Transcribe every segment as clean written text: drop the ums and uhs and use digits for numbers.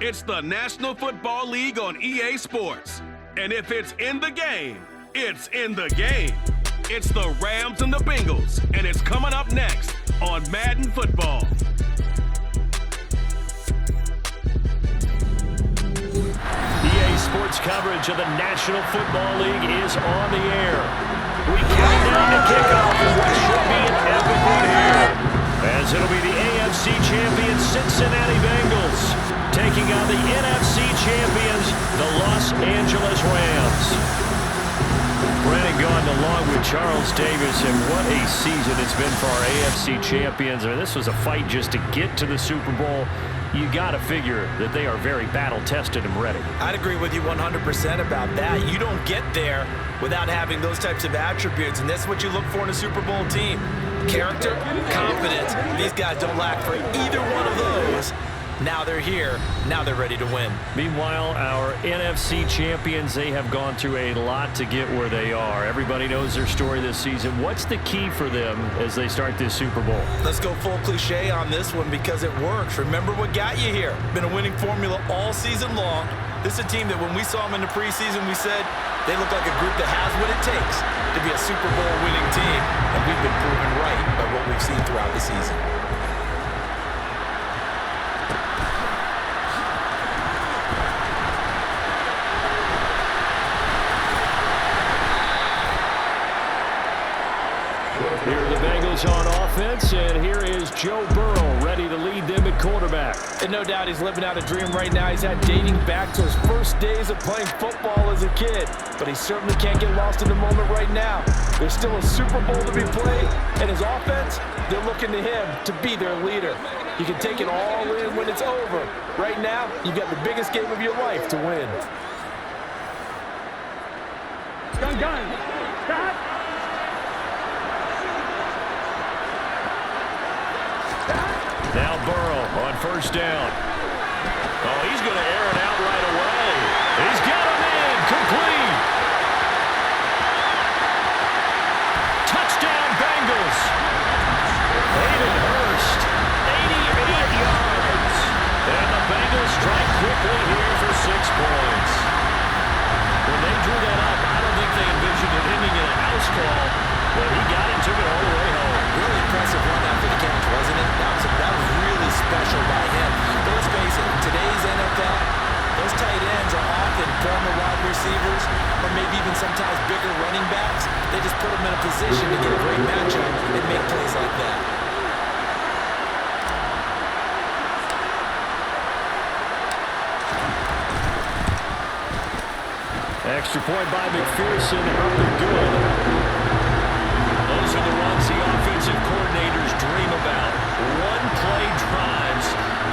It's the National Football League on EA Sports. And if it's in the game, it's in the game. It's the Rams and the Bengals, and it's coming up next on Madden Football. EA Sports coverage of the National Football League is on the air. We count down to kickoff for what should be an epic one here, as it'll be the AFC champions Cincinnati Bengals taking on the NFC champions, the Los Angeles Rams. Brandon Gaudin along with Charles Davis, and what a season it's been for our AFC champions. I mean, this was a fight just to get to the Super Bowl. You got to figure that they are very battle-tested and ready. I'd agree with you 100% about that. You don't get there without having those types of attributes, and that's what you look for in a Super Bowl team. Character, confidence. These guys don't lack for either one of those. Now they're here. Now they're ready to win. Meanwhile, our NFC champions, they have gone through a lot to get where they are. Everybody knows their story this season. What's the key for them as they start this Super Bowl? Let's go full cliche on this one because it works. Remember what got you here. Been a winning formula all season long. This is a team that when we saw them in the preseason, we said they look like a group that has what it takes to be a Super Bowl winning team. And we've been proven right by what we've seen throughout the season. Here are the Bengals on offense, and here is Joe Burrow ready to lead them at quarterback. And no doubt he's living out a dream right now. He's had dating back to his first days of playing football as a kid. But he certainly can't get lost in the moment right now. There's still a Super Bowl to be played, and his offense, they're looking to him to be their leader. You can take it all in when it's over. Right now, you've got the biggest game of your life to win. Gun. Stop. Now Burrow on first down. Oh, he's going to air it out right away. He's got him in. Complete. Touchdown, Bengals. Hayden Hurst, 88 yards. And the Bengals strike quickly here for 6 points. When they drew that up, I don't think they envisioned it ending in a house call, but he got it, took it all the way home. Really impressive run after the catch, wasn't it? That was really special by him. But let's face it, in today's NFL, those tight ends are often former wide receivers or maybe even sometimes bigger running backs. They just put them in a position to get a great matchup and make plays like that. Extra point by McPherson, up and good. Those are the runs the offensive coordinators dream about. One-play drives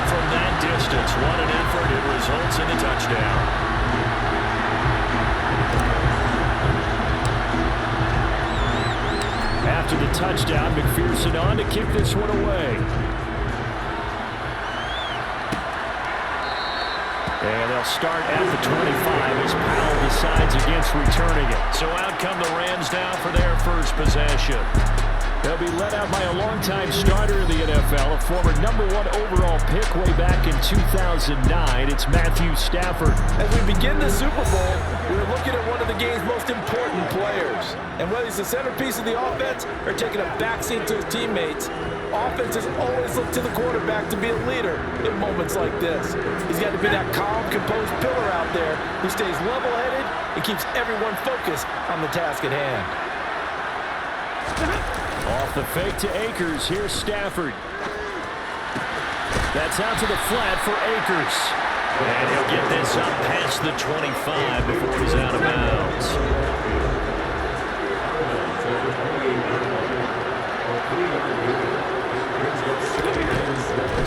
from that distance. What an effort. It results in a touchdown. After the touchdown, McPherson on to kick this one away. And they'll start at the 25 as Powell decides against returning it. So out come the Rams now for their first possession. They'll be led out by a longtime starter in the NFL, a former #1 overall pick way back in 2009. It's Matthew Stafford. As we begin the Super Bowl, we're looking at one of the game's most important players. And whether he's the centerpiece of the offense or taking a backseat to his teammates, offenses always look to the quarterback to be a leader in moments like this. He's got to be that calm, composed pillar out there who stays level-headed and keeps everyone focused on the task at hand. Off the fake to Akers. Here's Stafford. That's out to the flat for Akers. And he'll get this up past the 25 before he's out of bounds.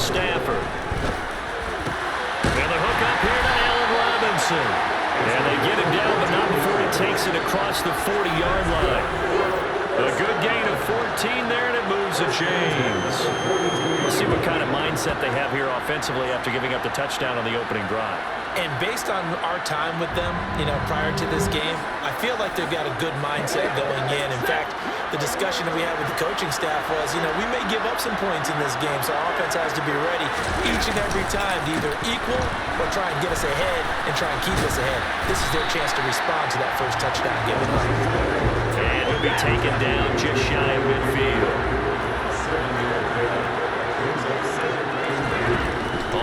Stafford. And the hook up here to Allen Robinson. And they get him down, but not before he takes it across the 40-yard line. A good gain of 14 there, and it moves the chains. We'll see what kind of mindset they have here offensively after giving up the touchdown on the opening drive. And based on our time with them, prior to this game, I feel like they've got a good mindset going in. In fact, the discussion that we had with the coaching staff was, we may give up some points in this game, so our offense has to be ready each and every time to either equal or try and get us ahead and try and keep us ahead. This is their chance to respond to that first touchdown given up. And he'll be taken down just shy of midfield.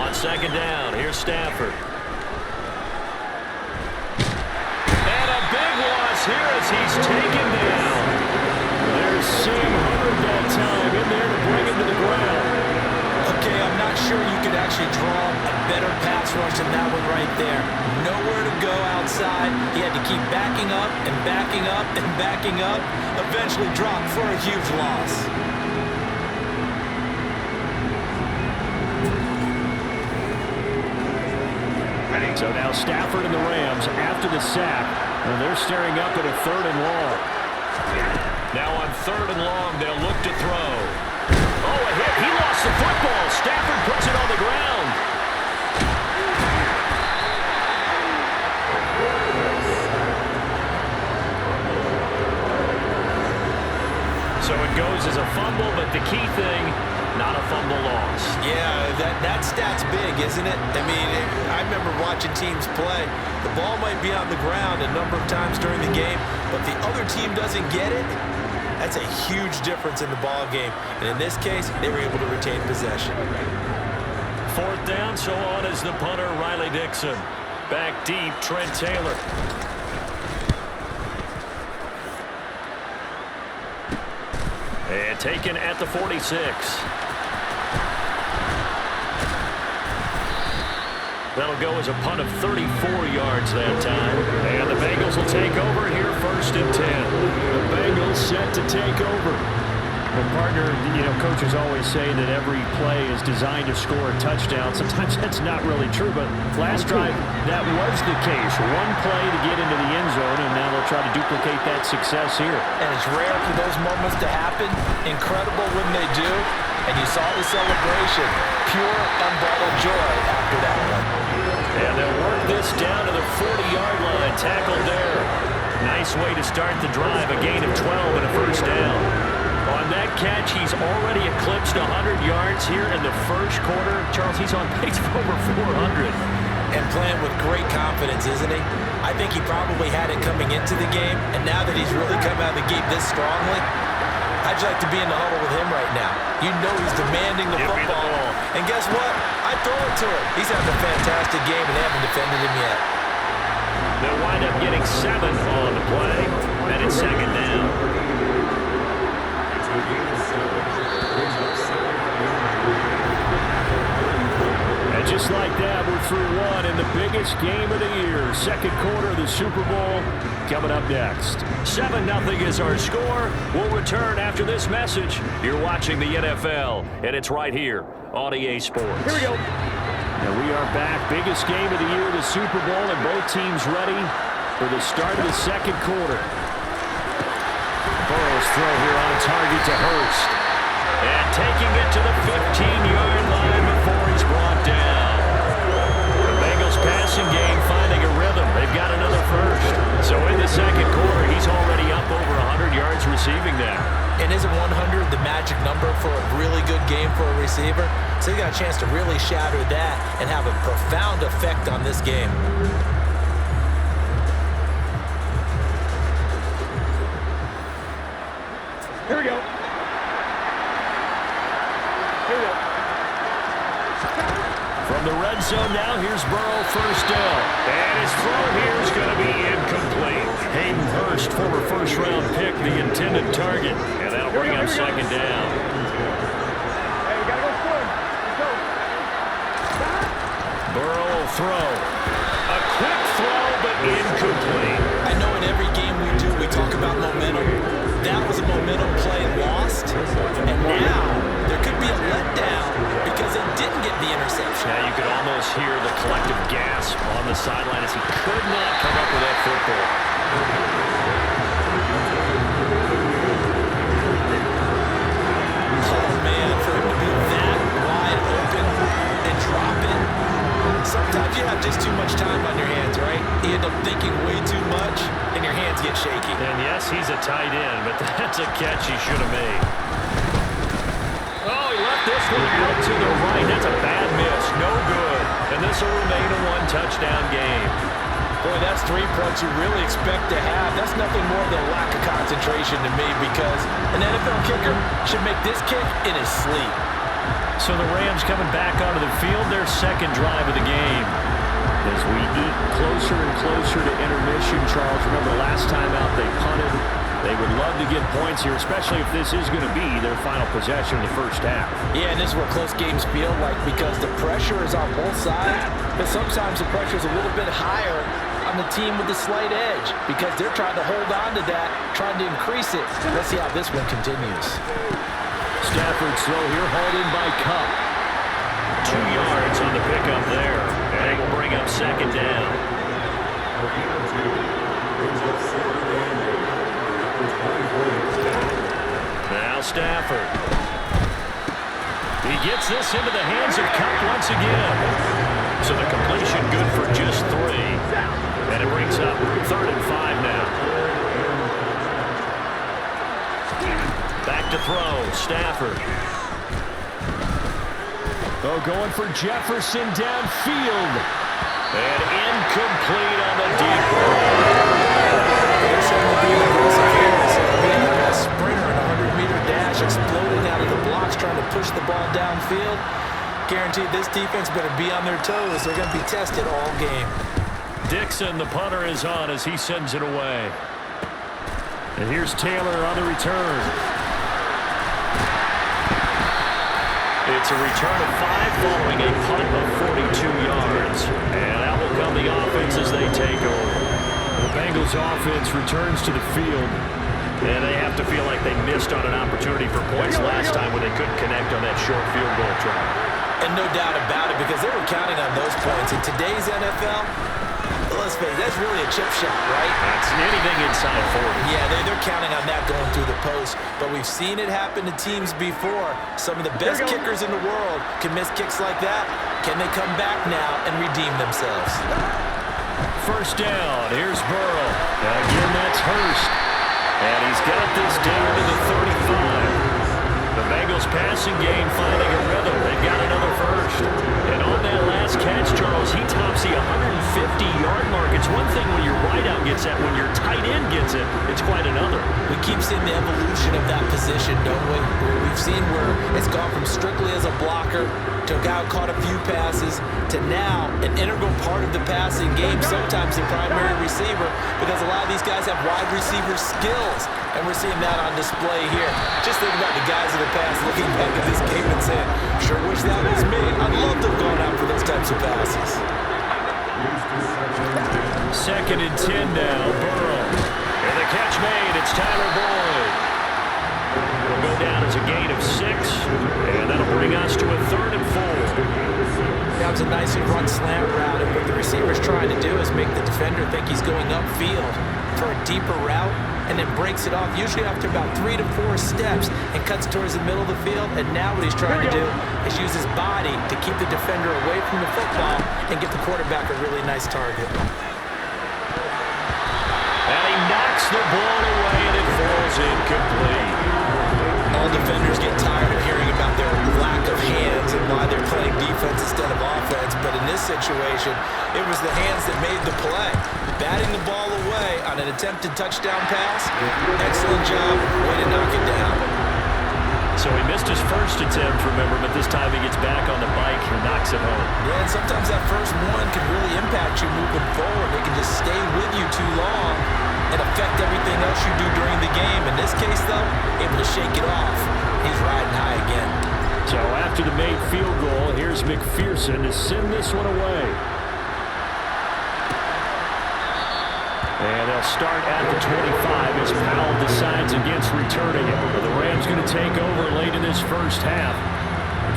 On second down, here's Stafford. And a big loss here as he's taken down. There's Sam Hubbard that time in there to bring him to the ground. Okay, I'm not sure you could actually draw a better pass rush than that one right there. Nowhere to go outside. He had to keep backing up and backing up and backing up. Eventually dropped for a huge loss. So now Stafford and the Rams after the sack, and they're staring up at a 3rd and long. Now on 3rd and long, they'll look to throw. Oh, a hit. He lost the football. Stafford puts it on the ground. So it goes as a fumble, but the key thing, not a fumble loss. Yeah, that stat's big, isn't it? I mean, I remember watching teams play. The ball might be on the ground a number of times during the game, but the other team doesn't get it. That's a huge difference in the ball game. And in this case, they were able to retain possession. 4th down, so on is the punter, Riley Dixon. Back deep, Trent Taylor. And taken at the 46. That'll go as a punt of 34 yards that time. And the Bengals will take over here 1st and 10. The Bengals set to take over. Well, partner, coaches always say that every play is designed to score a touchdown. Sometimes that's not really true, but last drive, that was the case. One play to get into the end zone, and now they'll try to duplicate that success here. And it's rare for those moments to happen. Incredible when they do. And you saw the celebration. Pure, unbridled joy after that one. And they'll work this down to the 40-yard line. Tackled there. Nice way to start the drive. A gain of 12 and a 1st down. On that catch, he's already eclipsed 100 yards here in the 1st quarter. Charles, he's on pace for over 400. And playing with great confidence, isn't he? I think he probably had it coming into the game, and now that he's really come out of the gate this strongly, I'd like to be in the huddle with him right now. You know he's demanding the football. And guess what? I throw it to him. He's having a fantastic game, and they haven't defended him yet. They'll wind up getting 7 on the play, and it's 2nd down. And just like that, we're through one in the biggest game of the year. 2nd quarter of the Super Bowl coming up next. 7-0 is our score. We'll return after this message. You're watching the NFL, and it's right here on EA Sports. Here we go. And we are back. Biggest game of the year, the Super Bowl, and both teams ready for the start of the 2nd quarter. Burrow's throw here on target to Hurst. And taking it to the 15-yard line before he's brought down. The Bengals passing game finding a rhythm. They've got another 1st. So in the 2nd quarter, he's already up over 100 yards receiving there. And isn't 100 the magic number for a really good game for a receiver? So he got a chance to really shatter that and have a profound effect on this game. Here we go. From the red zone now, here's Burrow, 1st down. And his throw here is going to be incomplete. Hayden Hurst, former 1st-round pick, the intended target. And that'll bring up 2nd down. Hey, we got to go score. Let's go. Burrow will throw. A quick throw, but incomplete. I know in every game we do, we talk about momentum. That was a momentum play lost. And now there could be a letdown because they didn't get the interception. Now you could almost hear the collective gasp on the sideline as he could not come up with that football. Oh, man, for him to be that wide open and drop it. Sometimes you have just too much time on your hands, right? You end up thinking way too much, and your hands get shaky. And yes, he's a tight end, but that's a catch he should have made. Oh, he left this one out to the right. That's a bad miss. No good. And this will remain a one-touchdown game. Boy, that's 3 points you really expect to have. That's nothing more than a lack of concentration to me, because an NFL kicker should make this kick in his sleep. So the Rams coming back onto the field, their second drive of the game. As we eat closer and closer to intermission, Charles, remember last time out they punted. They would love to get points here, especially if this is going to be their final possession of the first half. Yeah, and this is what close games feel like, because the pressure is on both sides, but sometimes the pressure is a little bit higher on the team with the slight edge, because they're trying to hold on to that, trying to increase it. Let's see how this one continues. Stafford slow here, hauled in by Cup. 2 yards on the pickup there, and it will bring up second down. Now Stafford. He gets this into the hands of Cup once again. So the completion good for just 3. And it brings up 3rd and 5 now. Back to throw, Stafford. Oh, going for Jefferson downfield. And incomplete on the deep ball. A sprinter in a 100-meter dash, exploding out of the blocks, trying to push the ball downfield. Guaranteed this defense better be on their toes. They're going to be tested all game. Dixon, the punter, is on as he sends it away. And here's Taylor on the return. It's a return of 5 following a punt of 42 yards. And out will come the offense as they take over. The Bengals offense returns to the field. And they have to feel like they missed on an opportunity for points last time when they couldn't connect on that short field goal try. And no doubt about it, because they were counting on those points. In today's NFL, let's face it, that's really a chip shot, right? That's anything inside 40. Yeah, they're counting on that going through the post. But we've seen it happen to teams before. Some of the best kickers in the world can miss kicks like that. Can they come back now and redeem themselves? First down, here's Burrow. Again, that's Hurst. And he's got this down to the 35. The Bengals passing game finding a rhythm. They've got another first. And on that last catch, Charles, he tops the 150-yard mark. It's one thing when your wideout gets that. When your tight end gets it, it's quite another. We keep seeing the evolution of that position, don't we? We've seen where it's gone from strictly as a blocker to a guy who caught a few passes to now an integral part of the passing game, sometimes the primary receiver, because a lot of these guys have wide receiver skills, and we're seeing that on display here. Just think about the guys in the past looking back at this game and saying, sure wish that was me. I'd love to have gone out for those types of passes. 2nd and 10 now, Burrow. And the catch made, it's Tyler Boyd. It'll go down as a gain of 6, and that'll bring us to a 3rd and 4. That was a nicely run slant route, and what the receiver's trying to do is make the defender think he's going upfield for a deeper route, and then breaks it off, usually after about 3 to 4 steps, and cuts towards the middle of the field. And now what he's trying to do is use his body to keep the defender away from the football and get the quarterback a really nice target. And he knocks the ball away, and it falls incomplete. All defenders get tired of hearing about their lack of hands and why they're playing defense instead of offense. But in this situation, it was the hands that made the play. Batting the ball away on an attempted touchdown pass. Excellent job. Way to knock it down. So he missed his first attempt, remember, but this time he gets back on the bike and knocks it home. Yeah, and sometimes that first one can really impact you moving forward. They can just stay with you too long and affect everything else you do during the game. In this case, though, able to shake it off. He's riding high again. So after the made field goal, here's McPherson to send this one away. And they'll start at the 25 as Powell decides against returning it. The Rams going to take over late in this first half.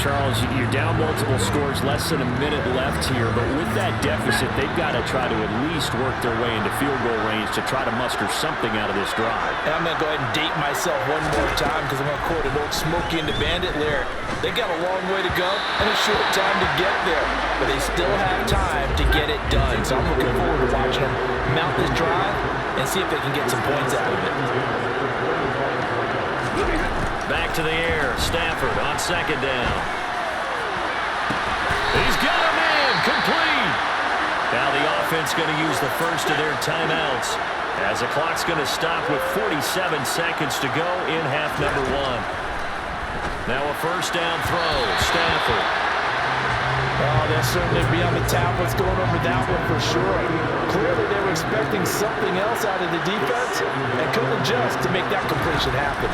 Charles, you're down multiple scores, less than a minute left here, but with that deficit, they've got to try to at least work their way into field goal range to try to muster something out of this drive. And I'm going to go ahead and date myself one more time because I'm going to quote an old Smokey and the Bandit lyric. They got a long way to go and a short time to get there, but they still have time to get it done. So I'm looking forward to watching them mount this drive and see if they can get some points out of it. Back to the air. Stafford on second down. He's got him in. Complete. Now the offense going to use the first of their timeouts as the clock's going to stop with 47 seconds to go in half number one. Now a first down throw. Stafford. Oh, they'll certainly be on the tablets going over that one for sure. Clearly they were expecting something else out of the defense and couldn't adjust to make that completion happen.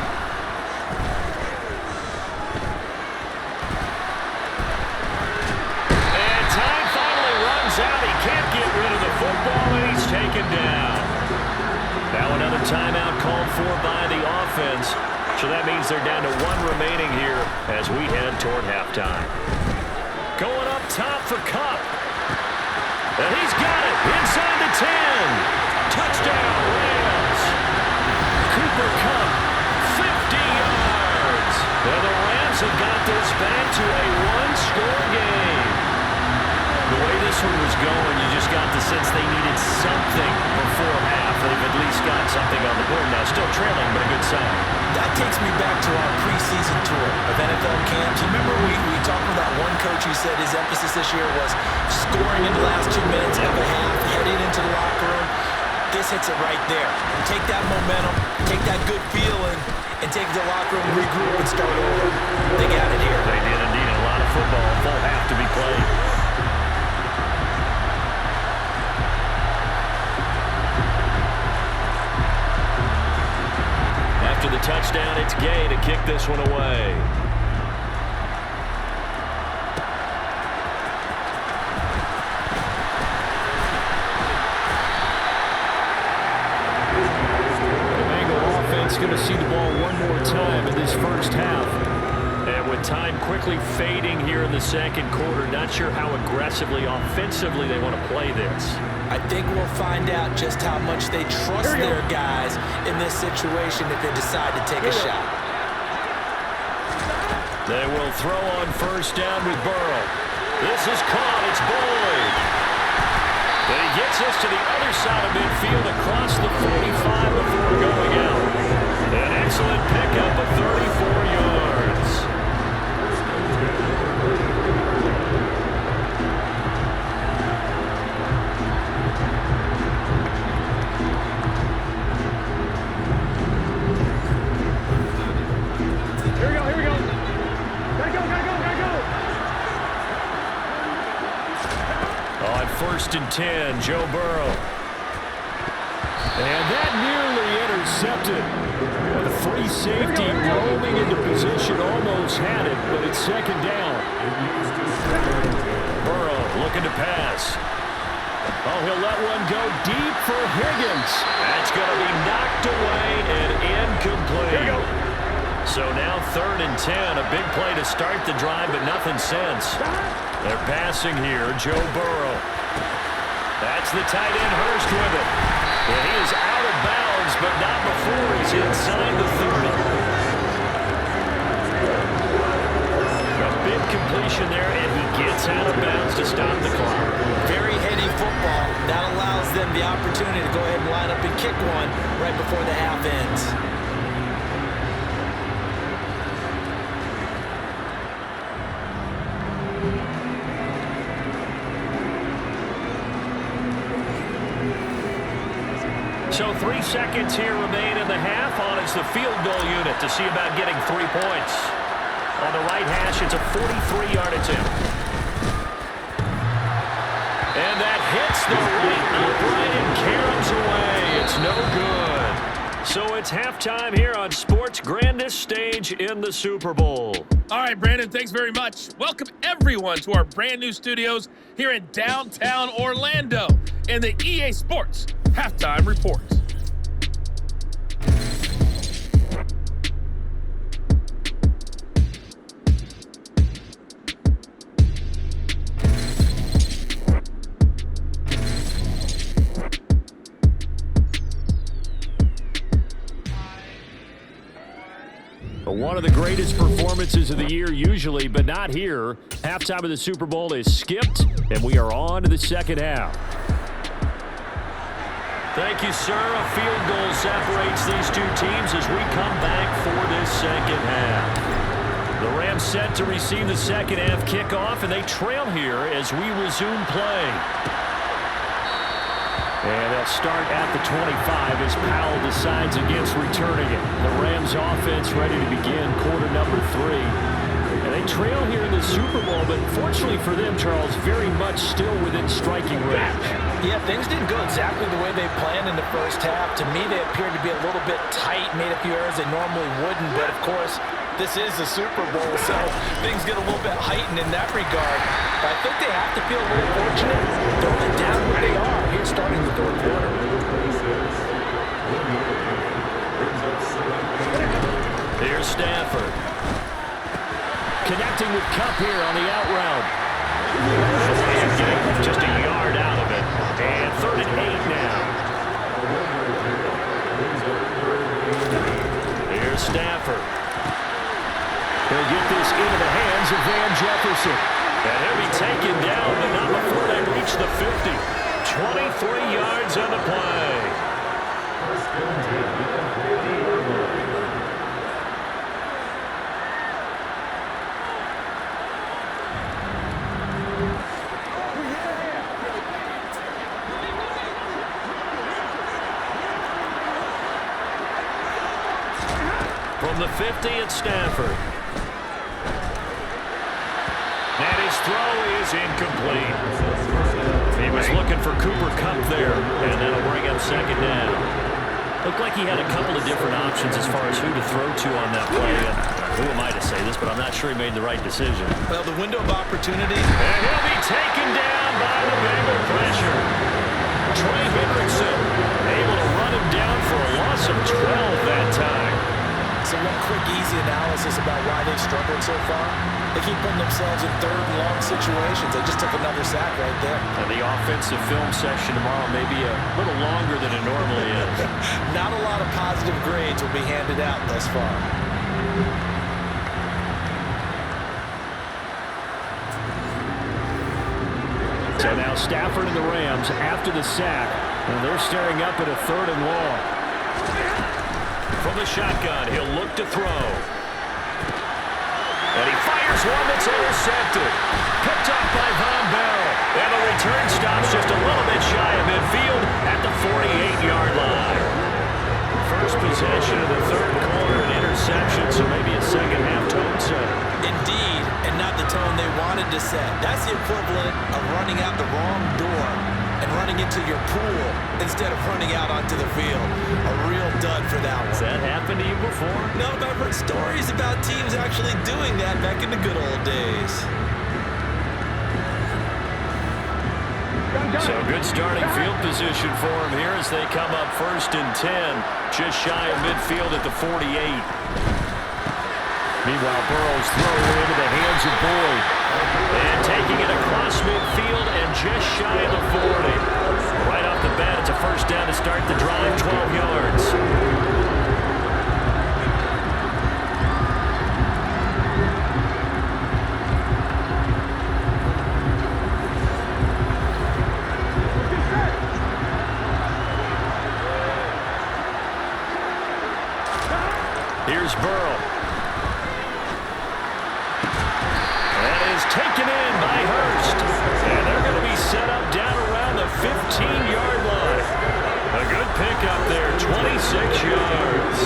And time finally runs out. He can't get rid of the football, and he's taken down. Now another timeout called for by the offense. So that means they're down to one remaining here as we head toward halftime. Going up top for Cup. And he's got it inside the 10. Touchdown, Rams. Cooper Cup, 50 yards. And the Rams have got this back to a one-score game. The way this one was going, you just got the sense they needed something before half. They've at least got something on the board now. Still trailing, but a good sign. That takes me back to our preseason tour of NFL camps. You remember we talked about one coach who said his emphasis this year was scoring in the last 2 minutes of the half, heading into the locker room. This hits it right there. Take that momentum, take that good feeling, and take the locker room, regroup, and start over. They got it here. They did indeed. A lot of football, full half to be played. After the touchdown, it's Gay to kick this one away. The Bengal offense going to see the ball one more time in this first half. And with time quickly fading here in the second quarter, not sure how aggressively, offensively they want to play this. I think we'll find out just how much they trust their guys in this situation if they decide to take a shot. They will throw on first down with Burrow. This is caught. It's Boyd. And he gets us to the other side of midfield across the 45 before going out. An excellent pickup of 34 yards. First and 10, Joe Burrow. And that nearly intercepted. The free safety rolling into position, almost had it, but it's second down. Burrow looking to pass. Oh, he'll let one go deep for Higgins. That's going to be knocked away and incomplete. So now 3rd and 10, a big play to start the drive, but nothing since. They're passing here, Joe Burrow. That's the tight end, Hurst, with it. And he is out of bounds, but not before he's inside the 30. A big completion there, and he gets out of bounds to stop the clock. Very heady football. That allows them the opportunity to go ahead and line up and kick one right before the half ends. So 3 seconds here remain in the half on it's the field goal unit to see about getting 3 points. On the right hash, it's a 43-yard attempt. And that hits the right upright and caroms away. It's no good. So it's halftime here on sports' grandest stage in the Super Bowl. All right, Brandon, thanks very much. Welcome everyone to our brand new studios here in downtown Orlando in the EA Sports Halftime Report. One of the greatest performances of the year usually, but not here. Halftime of the Super Bowl is skipped, and we are on to the second half. Thank you, sir. A field goal separates these two teams as we come back for this second half. The Rams set to receive the second half kickoff, and they trail here as we resume play. And they'll start at the 25 as Powell decides against returning it. The Rams offense ready to begin quarter number 3. And they trail here in the Super Bowl, but fortunately for them, Charles, very much still within striking range. Yeah, things didn't go exactly the way they planned in the first half. To me, they appeared to be a little bit tight, made a few errors they normally wouldn't, but of course, this is the Super Bowl, so things get a little bit heightened in that regard. But I think they have to feel a little fortunate. They're only down where they are here starting the third quarter. Here's Stafford. Connecting with Kupp here on the out route. Getting just a yard out of it. And 3rd and 8 now. Here's Stafford. He'll get this into the hands of Van Jefferson. And he'll be taken down, but not before they reach the 50. 23 yards on the play. From the 50 at Stafford. And his throw is incomplete. He was looking for Cooper Kupp there, and that'll bring up second down. Looked like he had a couple of different options as far as who to throw to on that play. And who am I to say this, but I'm not sure he made the right decision. Well, the window of opportunity. And he'll be taken down by the Bengal pressure. Trey Hendrickson able to run him down for a loss of 12 that time. So one quick, easy analysis about why they've struggled so far. They keep putting themselves in third and long situations. They just took another sack right there. And the offensive film session tomorrow may be a little longer than it normally is. Not a lot of positive grades will be handed out thus far. So now Stafford and the Rams after the sack. And they're staring up at a 3rd and long. From the shotgun, he'll look to throw. And he fires one that's intercepted. Picked up by Von Bell. And the return stops just a little bit shy of midfield at the 48-yard line. First possession of the third quarter, an interception, so maybe a second-half tone setter. Indeed, and not the tone they wanted to set. That's the equivalent of running out the wrong door and running into your pool instead of running out onto the field. A real dud for that one. Has that happened to you before? No, but I've heard stories about teams actually doing that back in the good old days. So good starting field position for him here as they come up 1st and 10, just shy of midfield at the 48. Meanwhile, Burrow's throw into the hands of Boyd. And taking it across midfield and just shy of the 40. Right off the bat, it's a first down to start the drive, 12 yards. Here's Burrow. That is taken in by Hurst. And they're going to be set up down around the 15-yard line. A good pickup there, 26 yards.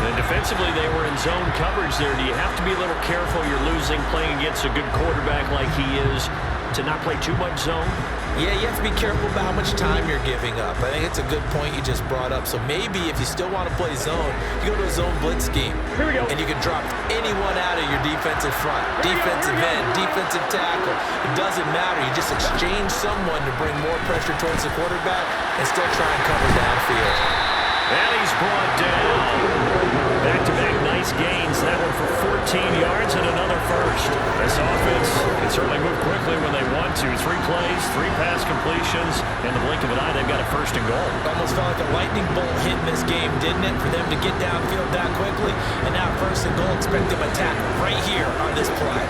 And defensively, they were in zone coverage there. Do you have to be a little careful? You're losing playing against a good quarterback like he is to not play too much zone? Yeah, you have to be careful about how much time you're giving up. I think it's a good point you just brought up. So maybe if you still want to play zone, you go to a zone blitz scheme. Here we go. And you can drop anyone out of your defensive front. Defensive end, defensive tackle. It doesn't matter. You just exchange someone to bring more pressure towards the quarterback and still try and cover downfield. And he's brought down. Back-to-back nice gains. That one for 14 yards and another first. This offense can certainly move quickly when they want to. 3 plays, 3 pass completions. In the blink of an eye, they've got a 1st and goal. Almost felt like a lightning bolt hit in this game, didn't it? For them to get downfield that quickly. And now 1st and goal. Expect them to attack right here on this play.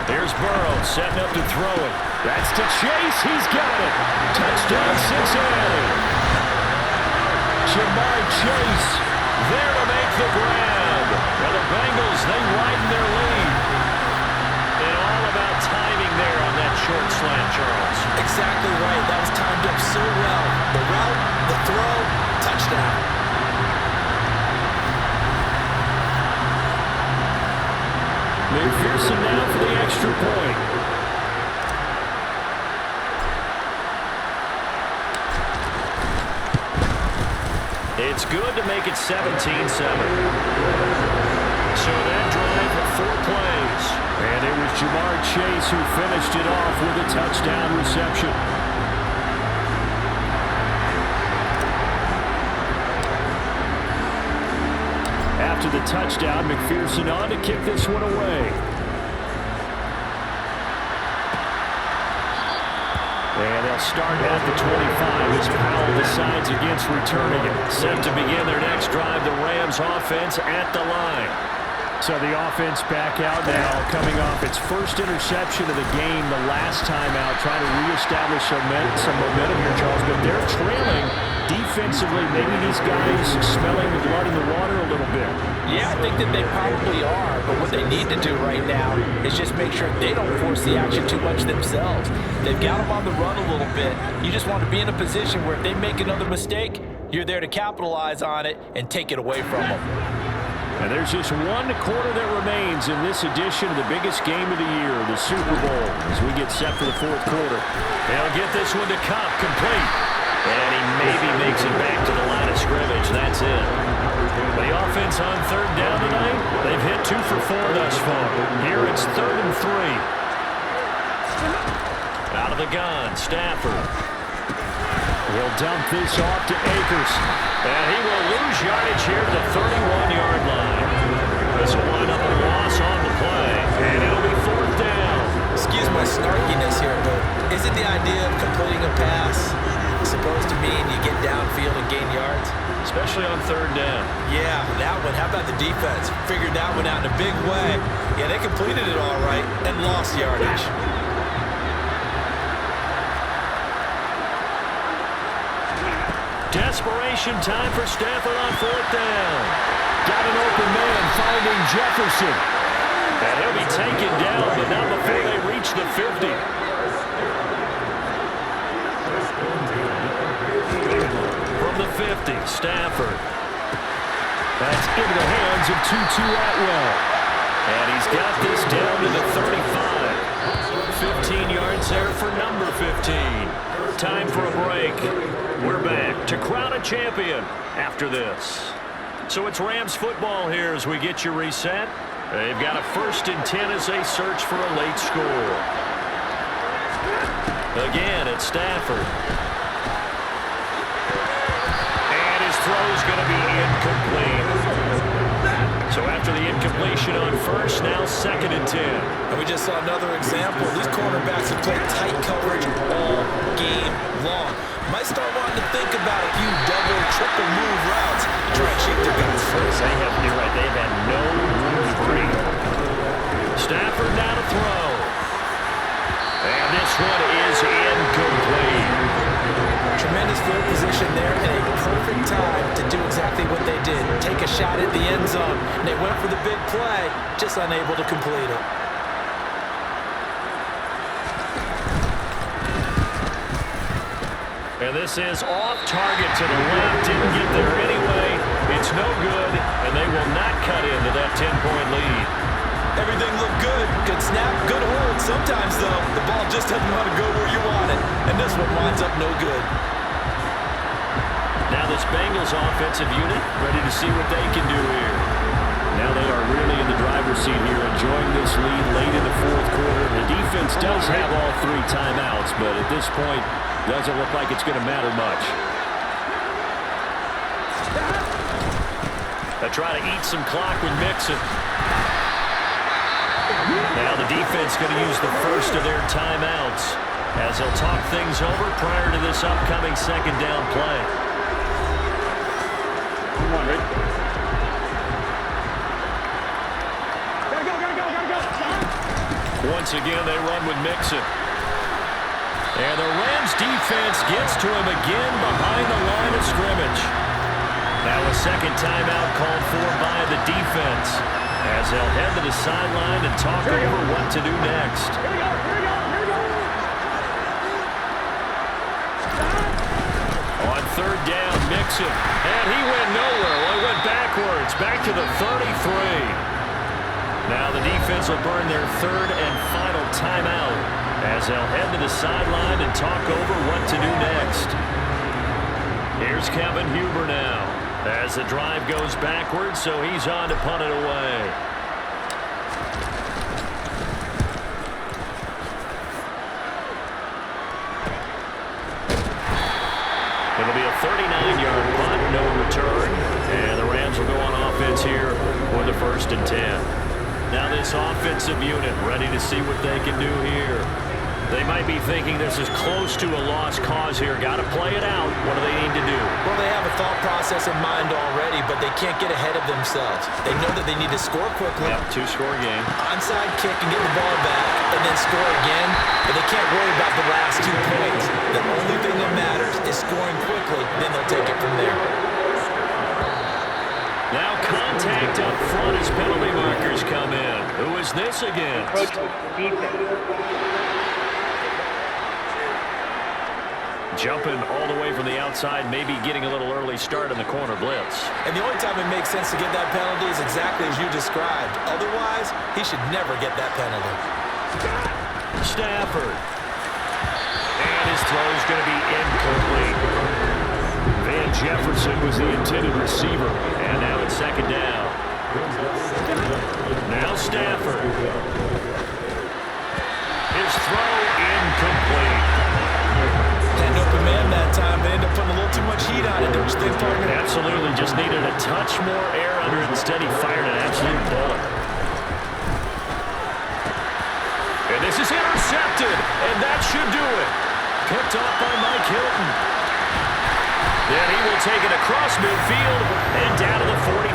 Here's Burrow setting up to throw it. That's to Chase. He's got it. Touchdown, Cincinnati. Jamar Chase there to make the grab. Now the Bengals, they widen their lead. And all about timing there on that short slant, Charles. Exactly right. That was timed up so well. The route, the throw, touchdown. McPherson now for the extra point. It's good to make it 17-7. So that drive for 4 plays. And it was Jamar Chase who finished it off with a touchdown reception. After the touchdown, McPherson on to kick this one away. And they'll start at the 25 as Powell decides against returning it. Set to begin their next drive, the Rams offense at the line. So the offense back out now, coming off its first interception of the game the last time out, trying to reestablish some momentum here, Charles. But they're trailing defensively. Maybe these guys smelling the blood in the water a little bit. Yeah, I think that they probably are. But what they need to do right now is just make sure they don't force the action too much themselves. They've got them on the run a little bit. You just want to be in a position where if they make another mistake, you're there to capitalize on it and take it away from them. And there's just 1 quarter that remains in this edition of the biggest game of the year, the Super Bowl, as we get set for the 4th quarter. They'll get this one to Cobb, complete. And he maybe makes it back to the line of scrimmage. That's it. The offense on 3rd down tonight, they've hit 2 for 4 thus far. Here it's 3rd and 3. Out of the gun, Stafford. He'll dump this off to Akers. And he will lose yardage here to the 31-yard line. This will wind up a loss on the play. And it'll be 4th down. Excuse my snarkiness here, but isn't the idea of completing a pass supposed to mean you get downfield and gain yards? Especially on 3rd down. Yeah, that one. How about the defense? Figured that one out in a big way. Yeah, they completed it all right and lost yardage. Desperation time for Stafford on 4th down. Got an open man finding Jefferson. And he'll be taken down, but not before they reach the 50. From the 50, Stafford. That's into the hands of Tutu Atwell. And he's got this down to the 35. 15 yards there for number 15. Time for a break. We're back to crown a champion after this. So it's Rams football here as we get you reset. They've got a 1st and 10 as they search for a late score. Again, it's Stafford. And his throw's going to be incomplete. So after the incompletion on 1st, now 2nd and 10. And we just saw another example. These cornerbacks have played tight coverage all game long. Might start wanting to think about a few double, triple move routes to try and shake their guns first. You're right. They've had no room to breathe. Stafford now to throw. And this one is incomplete. Tremendous field position there and a perfect time to do exactly what they did. Take a shot at the end zone. And they went for the big play, just unable to complete it. And this is off target to the left. Didn't get there anyway. It's no good, and they will not cut into that 10-point lead. Everything looked good. Good snap, good hold. Sometimes, though, the ball just doesn't want to go where you want it. And this one winds up no good. Now this Bengals offensive unit ready to see what they can do here. Now they are really in the driver's seat here, enjoying this lead late in the 4th quarter. The defense does have all 3 timeouts, but at this point, doesn't look like it's going to matter much. They try to eat some clock with Mixon. Now the defense going to use the 1st of their timeouts as they'll talk things over prior to this upcoming 2nd down play. Come on, Rick. Gotta go. 1 once again they run with Mixon. And the Rams defense gets to him again behind the line of scrimmage. Now a second timeout called for by the defense as they'll head to the sideline and talk over what to do next. On third down, Mixon. And he went nowhere. Well, he went backwards, back to the 33. Now the defense will burn their third and final timeout as they'll head to the sideline and talk over what to do next. Here's Kevin Huber now as the drive goes backwards, so he's on to punt it away. It'll be a 39-yard punt, no return, and the Rams will go on offense here for the 1st and 10. Now this offensive unit ready to see what they can do here. They might be thinking this is close to a lost cause here. Got to play it out. What do they need to do? Well, they have a thought process in mind already, but they can't get ahead of themselves. They know that they need to score quickly. Yep, 2-score game. Onside kick and get the ball back, and then score again. But they can't worry about the last 2 points. The only thing that matters is scoring quickly, then they'll take it from there. Now contact up front as penalty markers come in. Who is this against? Jumping all the way from the outside, maybe getting a little early start in the corner blitz. And the only time it makes sense to get that penalty is exactly as you described. Otherwise, he should never get that penalty. Stafford. And his throw is going to be incomplete. Van Jefferson was the intended receiver. And now it's 2nd down. Now Stafford. His throw incomplete. Had an open man that time. They ended up putting a little too much heat on it, don't you think, partner? Absolutely. Just needed a touch more air under it. Instead, he fired an absolute bullet. And this is intercepted. And that should do it. Picked off by Mike Hilton. Then he will take it across midfield and down to the 45.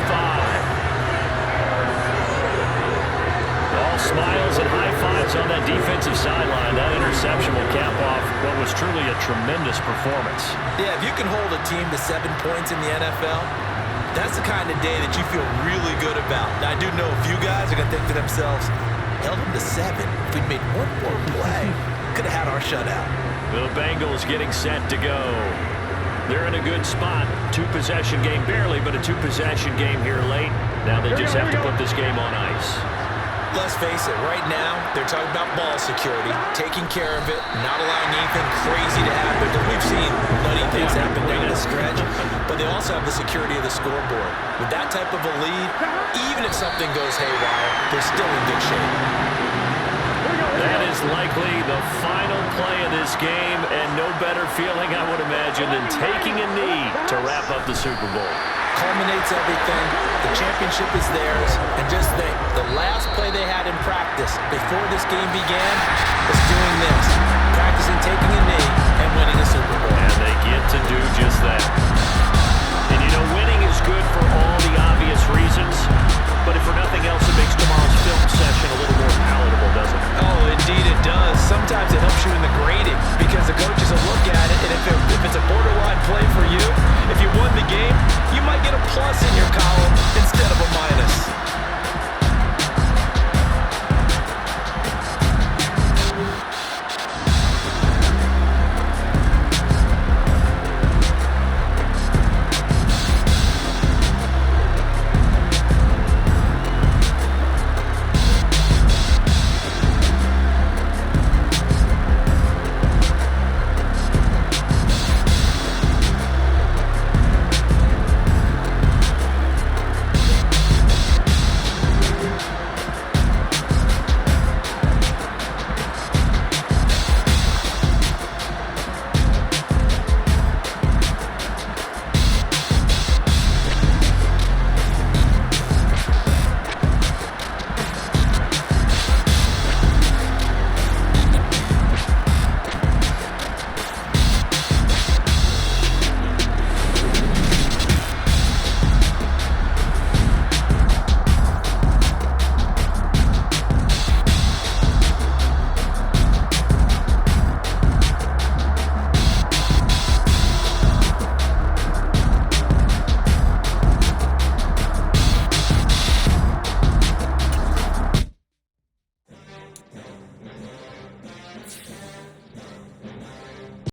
All smiles and high fives on that defensive sideline. That interception will cap off what was truly a tremendous performance. Yeah, if you can hold a team to 7 points in the NFL, that's the kind of day that you feel really good about. Now, I do know a few guys are going to think to themselves, held them to 7. If we'd made one more play, could have had our shutout. The Bengals getting set to go. They're in a good spot. 2-possession game, barely, but a 2-possession game here late. Now they just have to put this game on ice. Let's face it, right now, they're talking about ball security, taking care of it, not allowing anything crazy to happen, because we've seen bloody things happen down the stretch, but they also have the security of the scoreboard. With that type of a lead, even if something goes haywire, they're still in good shape. That is likely the final play of this game, and no better feeling, I would imagine, than taking a knee to wrap up the Super Bowl. Culminates everything. The championship is theirs. And just think, the last play they had in practice before this game began was doing this, practicing taking a knee and winning a Super Bowl. And they get to do just that. And you know, winning is good for all the obvious reasons, but if for nothing else, it makes tomorrow's film session a little more palatable, doesn't it? Oh, indeed it does. Sometimes it helps you in the grading because the coaches will look at it, and if it's a borderline play for you, if you won the game, you might get a plus in your column